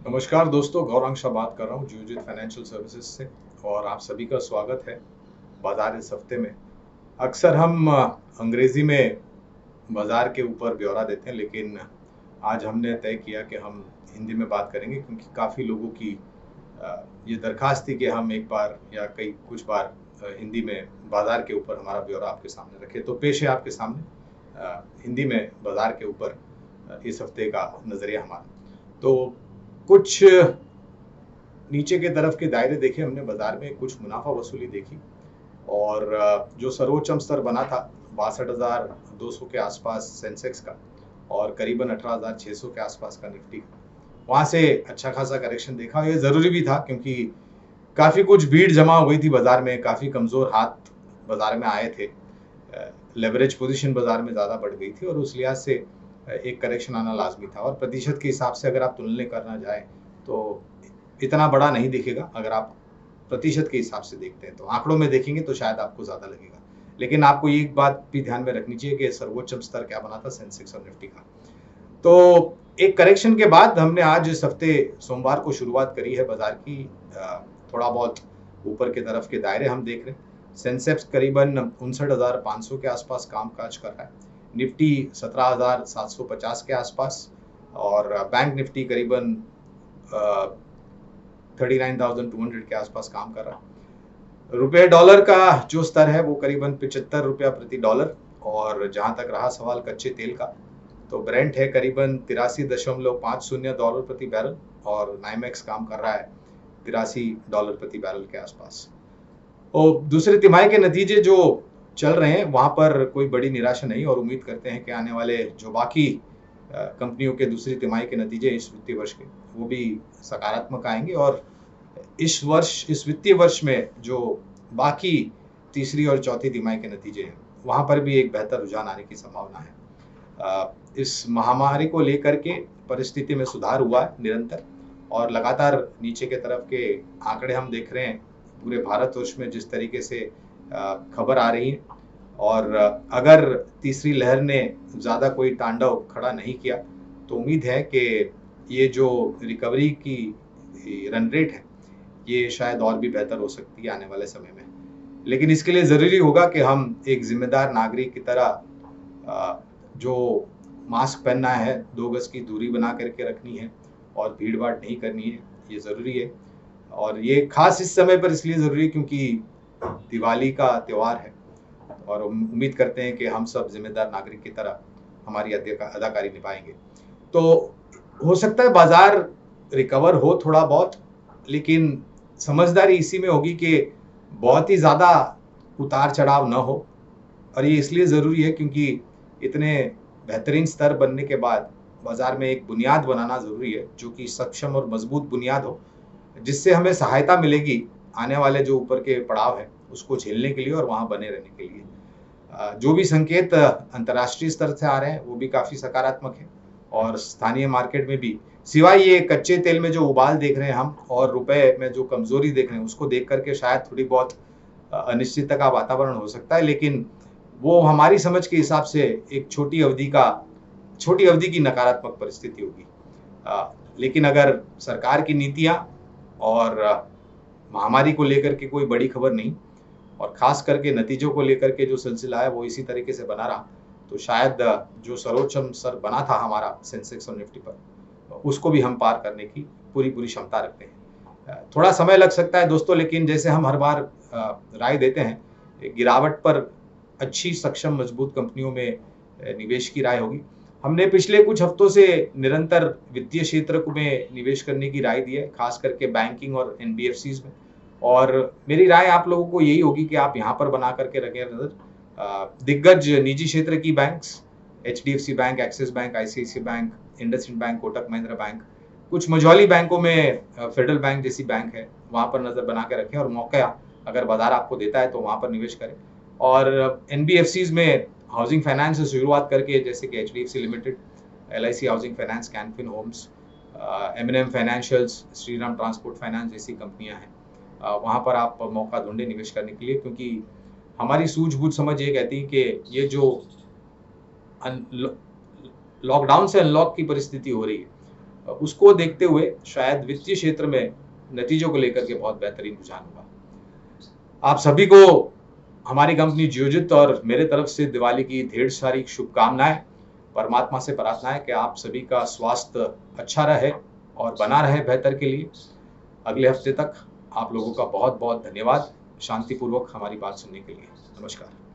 नमस्कार दोस्तों, गौरांग शाह बात कर रहा हूँ जियोजित फाइनेंशियल सर्विसेज से। और आप सभी का स्वागत है बाजार इस हफ्ते में। अक्सर हम अंग्रेजी में बाजार के ऊपर ब्यौरा देते हैं, लेकिन आज हमने तय किया कि हम हिंदी में बात करेंगे, क्योंकि काफ़ी लोगों की ये दरखास्त थी कि हम एक बार या कई कुछ बार हिंदी में बाजार के ऊपर हमारा ब्यौरा आपके सामने रखें। तो पेश है आपके सामने हिंदी में बाजार के ऊपर इस हफ्ते का नज़रिया हमारा। तो कुछ नीचे के तरफ के दायरे देखे हमने बाजार में, कुछ मुनाफा वसूली देखी, और जो सर्वोच्चम स्तर बना था 62,200 के आसपास सेंसेक्स का, और करीबन 18,600 के आसपास का निफ्टी, वहाँ से अच्छा खासा करेक्शन देखा। ये ज़रूरी भी था, क्योंकि काफ़ी कुछ भीड़ जमा हो गई थी बाजार में, काफ़ी कमज़ोर हाथ बाजार में आए थे, लेवरेज पोजीशन बाजार में ज़्यादा बढ़ गई थी, और उस लिहाज से एक करेक्शन आना लाजमी था। और प्रतिशत के हिसाब से अगर आप तुलना करना जाए तो इतना बड़ा नहीं दिखेगा। अगर आप प्रतिशत के हिसाब से देखते हैं तो आंकड़ों में देखेंगे तो शायद आपको ज़्यादा लगेगा, लेकिन आपको एक बात भी ध्यान में रखनी चाहिए कि सर्वोच्चम स्तर क्या बना था सेंसेक्स और निफ्टी का। तो एक करेक्शन के बाद हमने आज इस हफ्ते सोमवार को शुरुआत करी है बाजार की। थोड़ा बहुत ऊपर के तरफ के दायरे हम देख रहे हैं। सेंसेक्स करीबन 59,500 के आसपास कामकाज कर रहा है, निफ्टी 17,750 के आसपास, और बैंक निफ्टी करीबन 39,200 के आसपास काम कर रहा है। रुपये डॉलर का जो स्तर है वो करीबन 75 रुपया प्रति डॉलर। और जहां तक रहा सवाल कच्चे तेल का, तो ब्रेंट है करीबन 83.50 डॉलर प्रति बैरल, और नाइमेक्स काम कर रहा है 83 डॉलर प्रति बैरल के आसपास। और दूसरे तिमाही के नतीजे जो चल रहे हैं वहां पर कोई बड़ी निराशा नहीं, और उम्मीद करते हैं कि आने वाले जो बाकी कंपनियों के दूसरी तिमाही के नतीजे इस वित्तीय वर्ष के, वो भी सकारात्मक आएंगे। और इस वित्तीय वर्ष में जो बाकी तीसरी और चौथी तिमाही के नतीजे हैं, वहां पर भी एक बेहतर रुझान आने की संभावना है। इस महामारी को लेकर के परिस्थिति में सुधार हुआ है निरंतर, और लगातार नीचे के तरफ के आंकड़े हम देख रहे हैं पूरे भारतवर्ष में जिस तरीके से खबर आ रही है। और अगर तीसरी लहर ने ज़्यादा कोई तांडव खड़ा नहीं किया तो उम्मीद है कि ये जो रिकवरी की रन रेट है ये शायद और भी बेहतर हो सकती है आने वाले समय में। लेकिन इसके लिए ज़रूरी होगा कि हम एक जिम्मेदार नागरिक की तरह जो मास्क पहनना है, 2 गज की दूरी बना करके रखनी है, और भीड़ भाड़ नहीं करनी है, ये ज़रूरी है। और ये खास इस समय पर इसलिए ज़रूरी है क्योंकि दिवाली का त्यौहार है, और उम्मीद करते हैं कि हम सब जिम्मेदार नागरिक की तरह हमारी अदाकारी निभाएंगे। तो हो सकता है बाजार रिकवर हो थोड़ा बहुत, लेकिन समझदारी इसी में होगी कि बहुत ही ज़्यादा उतार चढ़ाव न हो। और ये इसलिए ज़रूरी है क्योंकि इतने बेहतरीन स्तर बनने के बाद बाजार में एक बुनियाद बनाना ज़रूरी है, जो कि सक्षम और मजबूत बुनियाद हो, जिससे हमें सहायता मिलेगी आने वाले जो ऊपर के पड़ाव है उसको झेलने के लिए और वहाँ बने रहने के लिए। जो भी संकेत अंतर्राष्ट्रीय स्तर से आ रहे हैं वो भी काफ़ी सकारात्मक है, और स्थानीय मार्केट में भी, सिवाय ये कच्चे तेल में जो उबाल देख रहे हैं हम, और रुपए में जो कमजोरी देख रहे हैं, उसको देख करके शायद थोड़ी बहुत अनिश्चितता का वातावरण हो सकता है, लेकिन वो हमारी समझ के हिसाब से एक छोटी अवधि की नकारात्मक परिस्थिति होगी। लेकिन अगर सरकार की नीतियां और महामारी को लेकर के कोई बड़ी खबर नहीं, और खास करके नतीजों को लेकर के जो सिलसिला है वो इसी तरीके से बना रहा, तो शायद जो सर्वोच्चम स्तर बना था हमारा सेंसेक्स और निफ्टी पर, उसको भी हम पार करने की पूरी क्षमता रखते हैं। थोड़ा समय लग सकता है दोस्तों, लेकिन जैसे हम हर बार राय देते हैं, गिरावट पर अच्छी सक्षम मजबूत कंपनियों में निवेश की राय होगी। हमने पिछले कुछ हफ्तों से निरंतर वित्तीय क्षेत्र में निवेश करने की राय दी है, खास करके बैंकिंग और एनबीएफसीज में। और मेरी राय आप लोगों को यही होगी कि आप यहाँ पर बना करके रखें नजर। दिग्गज निजी क्षेत्र की banks, HDFC bank, axis bank, ICICI bank, IndusInd bank, Kotak Mahindra bank, कुछ मझौली बैंकों में फेडरल बैंक जैसी बैंक है, वहाँ पर नजर बना के रखें, और मौका अगर बाजार आपको देता है तो वहाँ पर निवेश करें। और एनबीएफसीज में हाउसिंग फाइनेंस से शुरुआत करके, जैसे कि HDFC limited, LIC housing finance, Canfin homes, MNM financials, Shriram transport finance जैसी कंपनियां हैं, वहाँ पर आप मौका ढूंढे निवेश करने के लिए, क्योंकि हमारी सूझबूझ समझ ये कहती है कि ये जो लॉकडाउन से अनलॉक की परिस्थिति हो रही है उसको देखते हुए शायद वित्तीय क्षेत्र में नतीजों को लेकर के बहुत बेहतरीन रुझान होगा। आप सभी को हमारी कंपनी जियोजित और मेरे तरफ से दिवाली की ढेर सारी शुभकामनाएं। परमात्मा से प्रार्थना है कि आप सभी का स्वास्थ्य अच्छा रहे और बना रहे बेहतर के लिए। अगले हफ्ते तक आप लोगों का बहुत बहुत धन्यवाद शांतिपूर्वक हमारी बात सुनने के लिए। नमस्कार।